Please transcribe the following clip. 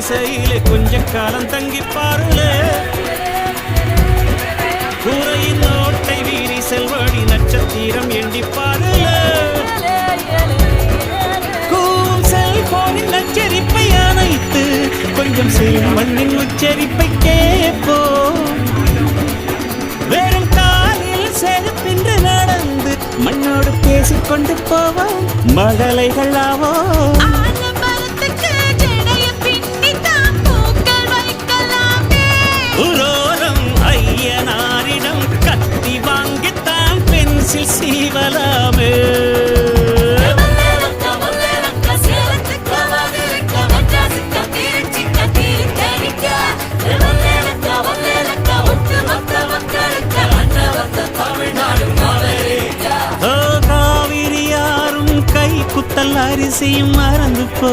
குடிசையிலே கொஞ்ச காலம் தங்கி பாருலே கூரையின் நோட்டை வீரி செல்வடி நட்சத்திரம் எண்டி பாருலே கூவும் செல்போனின் நச்சரிப்பை அணைத்து கொஞ்சம் செய்யும் மண்ணின் உச்சரிப்பை கேட்போ வெறும் காலில் செருப்பின்று நடந்து மண்ணோடு பேசிக்கொண்டு போவோம் மழலைகளாவோ உரோரம் ஐயனாரிடம் கத்தி வாங்கித்தான் பென்சில் சீவலாமே காவிரி யாரும் கை குத்தல் அரிசியும் மறந்து போ